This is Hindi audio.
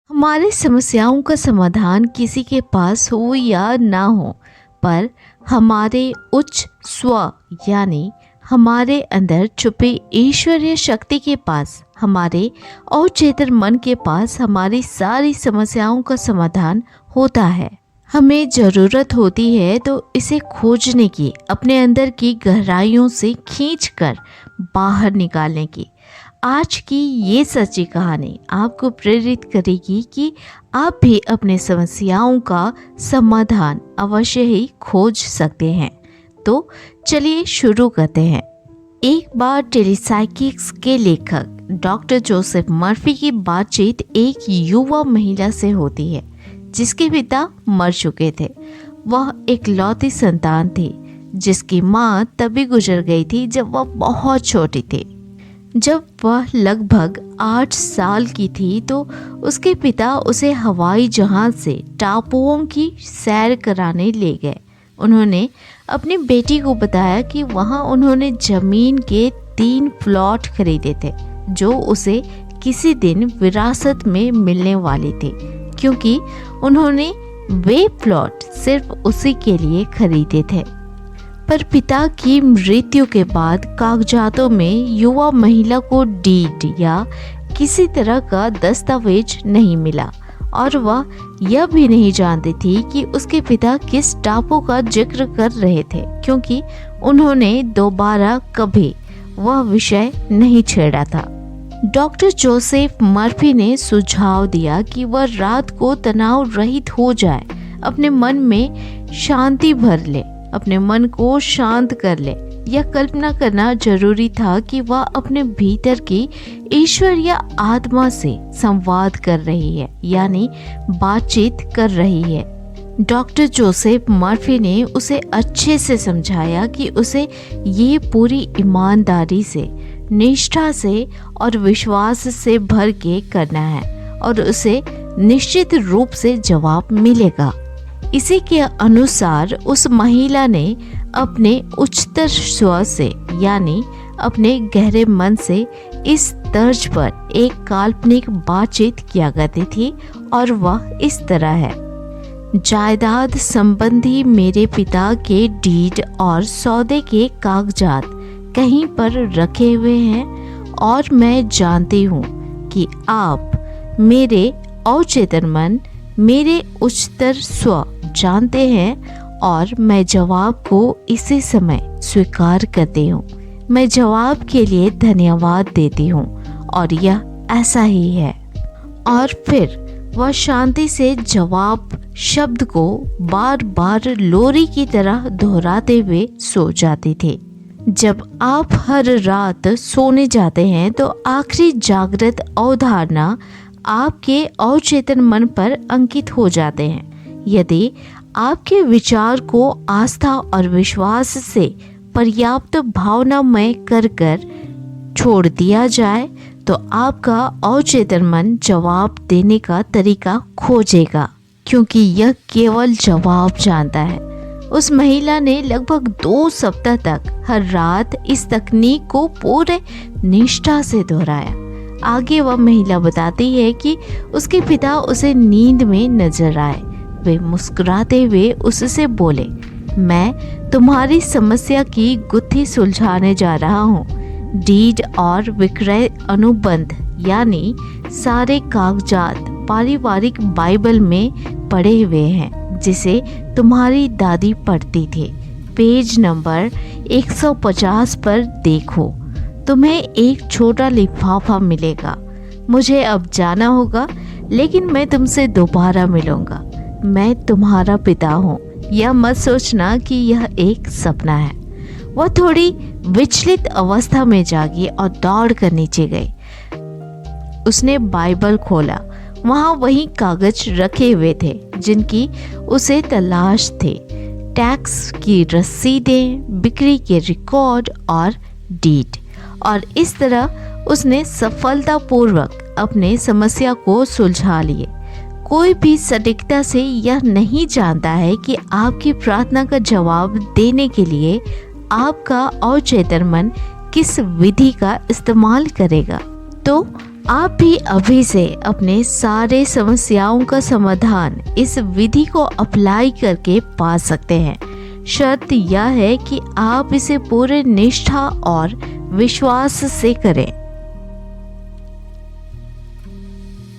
हमारी समस्याओं का समाधान किसी के पास हो या ना हो, पर हमारे उच्च स्व यानी हमारे अंदर छुपे ईश्वरीय शक्ति के पास, हमारे अवचेतन मन के पास हमारी सारी समस्याओं का समाधान होता है। हमें ज़रूरत होती है तो इसे खोजने की, अपने अंदर की गहराइयों से खींचकर बाहर निकालने की। आज की ये सच्ची कहानी आपको प्रेरित करेगी कि आप भी अपने समस्याओं का समाधान अवश्य ही खोज सकते हैं। तो चलिए शुरू करते हैं। एक बार टेलीसाइकिक्स के लेखक डॉक्टर जोसेफ मर्फी की बातचीत एक युवा महिला से होती है जिसके पिता मर चुके थे। वह एक लौती संतान थी जिसकी माँ तभी गुजर गई थी जब वह बहुत छोटी थी। जब वह लगभग 8 साल की थी तो उसके पिता उसे हवाई जहाज़ से टापुओं की सैर कराने ले गए। उन्होंने अपनी बेटी को बताया कि वहाँ उन्होंने ज़मीन के 3 प्लॉट खरीदे थे जो उसे किसी दिन विरासत में मिलने वाले थे, क्योंकि उन्होंने वे प्लॉट सिर्फ उसी के लिए खरीदे थे। पर पिता की मृत्यु के बाद कागजातों में युवा महिला को डीड या किसी तरह का दस्तावेज नहीं मिला और वह यह भी नहीं जानती थी कि उसके पिता किस टापू का जिक्र कर रहे थे, क्योंकि उन्होंने दोबारा कभी वह विषय नहीं छेड़ा था। डॉक्टर जोसेफ मर्फी ने सुझाव दिया कि वह रात को तनाव रहित हो जाए, अपने मन में शांति भर ले, अपने मन को शांत कर ले। यह कल्पना करना जरूरी था कि वह अपने भीतर की ईश्वरीय आत्मा से संवाद कर रही है, यानी बातचीत कर रही है। डॉक्टर जोसेफ मर्फी ने उसे अच्छे से समझाया कि उसे ये पूरी ईमानदारी से, निष्ठा से और विश्वास से भर के करना है और उसे निश्चित रूप से जवाब मिलेगा। इसी के अनुसार उस महिला ने अपने उच्चतर स्व से यानी अपने गहरे मन से इस तर्ज पर एक काल्पनिक बातचीत किया करती थी और वह इस तरह है। जायदाद संबंधी मेरे पिता के डीड और सौदे के कागजात कहीं पर रखे हुए हैं और मैं जानती हूँ कि आप मेरे अवचेतन मन, मेरे उच्चतर स्व जानते हैं और मैं जवाब को इसी समय स्वीकार करती हूँ। मैं जवाब के लिए धन्यवाद देती हूँ और यह ऐसा ही है। और फिर वह शांति से जवाब शब्द को बार बार लोरी की तरह दोहराते हुए सो जाती थी। जब आप हर रात सोने जाते हैं तो आखिरी जागृत अवधारणा आपके अवचेतन मन पर अंकित हो जाते हैं। यदि आपके विचार को आस्था और विश्वास से पर्याप्त भावनामय कर छोड़ दिया जाए तो आपका अवचेतन मन जवाब देने का तरीका खोजेगा, क्योंकि यह केवल जवाब जानता है। उस महिला ने लगभग 2 सप्ताह तक हर रात इस तकनीक को पूरे निष्ठा से दोहराया। आगे वह महिला बताती है कि उसके पिता उसे नींद में नजर आए। वे मुस्कुराते हुए उससे बोले, मैं तुम्हारी समस्या की गुत्थी सुलझाने जा रहा हूँ। डीड और विक्रय अनुबंध यानी सारे कागजात पारिवारिक बाइबल में पड़े हुए हैं जिसे तुम्हारी दादी पढ़ती थी। पेज नंबर 150 पर देखो, तुम्हें एक छोटा लिफाफा मिलेगा। मुझे अब जाना होगा, लेकिन मैं तुमसे दोबारा मिलूंगा। मैं तुम्हारा पिता हूँ। यह मत सोचना कि यह एक सपना है। वह थोड़ी विचलित अवस्था में जागी और दौड़कर नीचे गई। उसने बाइबल खोला। वहाँ वही कागज रखे हुए थे जिनकी उसे तलाश थी। टैक्स की रसीदें, बिक्री के रिकॉर्ड और डीड। और इस तरह उसने सफलतापूर्वक अपने समस्या को सुलझा लिए। कोई भी सटीकता से यह नहीं जानता है कि आपकी प्रार्थना का जवाब देने के लिए आपका अवचेतन मन किस विधि का इस्तेमाल करेगा। तो आप भी अभी से अपने सारे समस्याओं का समाधान इस विधि को अप्लाई करके पा सकते हैं। शर्त यह है कि आप इसे पूरे निष्ठा और विश्वास से करें।